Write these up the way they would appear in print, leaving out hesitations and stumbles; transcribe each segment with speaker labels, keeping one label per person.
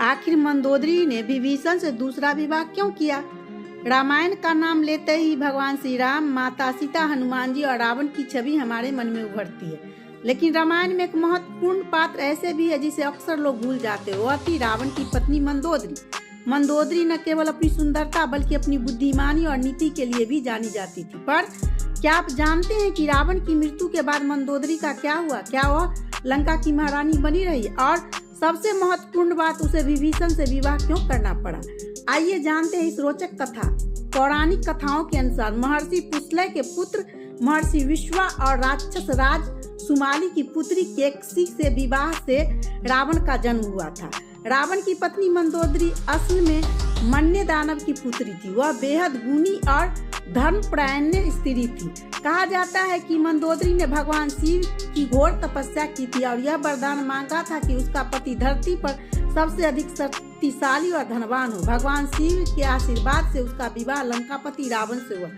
Speaker 1: आखिर मंदोदरी ने विभीषण से दूसरा विवाह क्यों किया? रामायण का नाम लेते ही भगवान श्री राम, माता सीता, हनुमान जी और रावण की छवि हमारे मन में उभरती है। लेकिन रामायण में एक महत्वपूर्ण पात्र ऐसे भी है जिसे अक्सर लोग भूल जाते हैं। वह थी रावण की पत्नी मंदोदरी। मंदोदरी न केवल अपनी सुंदरता बल्कि अपनी बुद्धिमानी और नीति के लिए भी जानी जाती थी। पर क्या आप जानते हैं कि रावण की मृत्यु के बाद मंदोदरी का क्या हुआ? क्या वह लंका की महारानी बनी रही? और सबसे महत्वपूर्ण बात, उसे विभीषण से विवाह क्यों करना पड़ा? आइए जानते हैं इस रोचक कथा। पौराणिक कथाओं के अनुसार महर्षि पुष्लय के पुत्र महर्षि विश्वा और राक्षस राज सुमाली की पुत्री केकसी से विवाह से रावण का जन्म हुआ था। रावण की पत्नी मंदोदरी असल में मन्य दानव की पुत्री थी। वह बेहद गुणी और धर्मपरायण स्त्री थी। कहा जाता है कि मंदोदरी ने भगवान शिव की घोर तपस्या की थी और यह वरदान मांगा था कि उसका पति धरती पर सबसे अधिक शक्तिशाली और धनवान हो। भगवान शिव के आशीर्वाद से उसका विवाह लंकापति रावण से हुआ।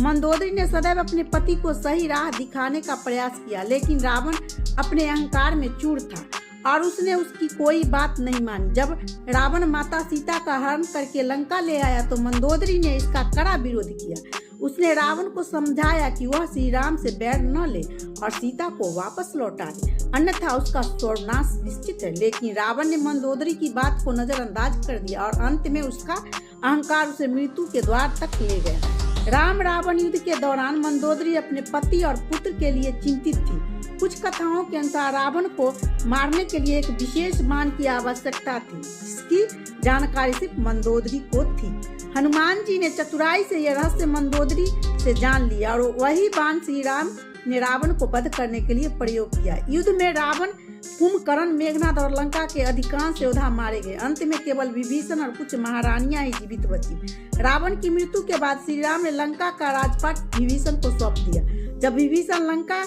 Speaker 1: मंदोदरी ने सदैव अपने पति को सही राह दिखाने का प्रयास किया, लेकिन रावण अपने अहंकार में चूर था और उसने उसकी कोई बात नहीं मानी। जब रावण माता सीता का हरण करके लंका ले आया तो मंदोदरी ने इसका कड़ा विरोध किया। उसने रावण को समझाया कि वह श्री राम से बैर न ले और सीता को वापस लौटा दे, अन्यथा उसका सर्वनाश निश्चित है। लेकिन रावण ने मंदोदरी की बात को नजरअंदाज कर दिया और अंत में उसका अहंकार उसे मृत्यु के द्वार तक ले गया। राम रावण युद्ध के दौरान मंदोदरी अपने पति और पुत्र के लिए चिंतित थी। कुछ कथाओं के अनुसार रावण को मारने के लिए एक विशेष बाण की आवश्यकता थी, जिसकी जानकारी सिर्फ मंदोदरी को थी। हनुमान जी ने चतुराई से यह रहस्य मंदोदरी से जान लिया और वही बाण श्री राम ने रावण को वध करने के लिए प्रयोग किया। युद्ध में रावण, कुंभकर्ण, मेघनाद और लंका के अधिकांश योद्धा मारे गए। अंत में केवल विभीषण और कुछ महारानियां ही जीवित बची। रावण की मृत्यु के बाद श्री राम ने लंका का राजपाट विभीषण को सौंप दिया। जब विभीषण लंका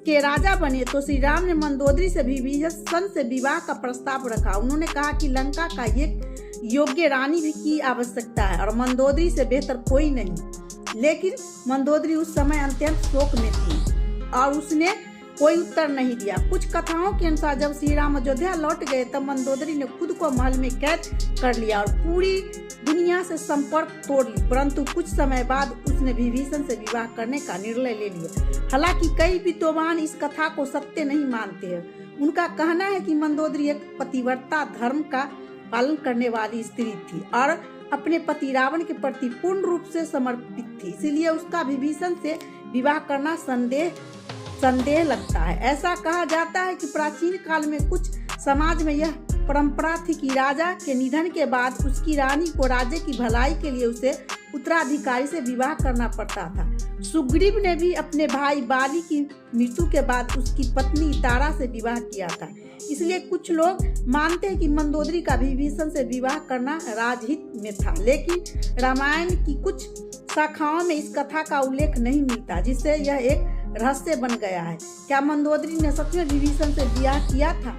Speaker 1: के राजा बने तो श्री राम ने मंदोदरी से विभीषण से विवाह का प्रस्ताव रखा। उन्होंने कहा कि लंका का एक योग्य रानी भी की आवश्यकता है और मंदोदरी से बेहतर कोई नहीं। लेकिन मंदोदरी उस समय अत्यंत शोक में थी और उसने कोई उत्तर नहीं दिया। कुछ कथाओं के अनुसार जब श्री राम अयोध्या लौट गए तब मंदोदरी ने खुद को महल में कैद कर लिया और पूरी दुनिया से संपर्क तोड़ ली। परंतु कुछ समय बाद उसने विभीषण से विवाह करने का निर्णय ले लिया। हालांकि कई विद्वान इस कथा को सत्य नहीं मानते हैं। उनका कहना है कि मंदोदरी एक पतिव्रता धर्म का पालन करने वाली स्त्री थी और अपने पति रावण के प्रति पूर्ण रूप से समर्पित थी, इसलिए उसका विभीषण से विवाह करना संदेह लगता है। ऐसा कहा जाता है कि प्राचीन काल में कुछ समाज में यह परंपरा थी कि राजा के निधन के बाद उसकी रानी को राज्य की भलाई के लिए उसे उत्तराधिकारी से विवाह करना पड़ता था। सुग्रीव ने भी अपने भाई बाली की मृत्यु के बाद उसकी पत्नी तारा से विवाह किया था। इसलिए कुछ लोग मानते हैं कि मंदोदरी का विभीषण से विवाह करना राजहित में था। लेकिन रामायण की कुछ शाखाओं में इस कथा का उल्लेख नहीं मिलता, जिससे यह एक रहस्य बन गया है। क्या मंदोदरी ने सच में विभीषण से विवाह किया था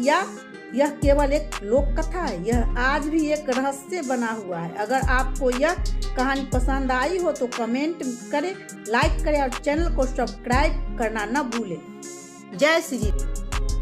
Speaker 1: या यह केवल एक लोक कथा है? यह आज भी एक रहस्य बना हुआ है। अगर आपको यह कहानी पसंद आई हो तो कमेंट करें, लाइक करें और चैनल को सब्सक्राइब करना न भूलें। जय श्री राम।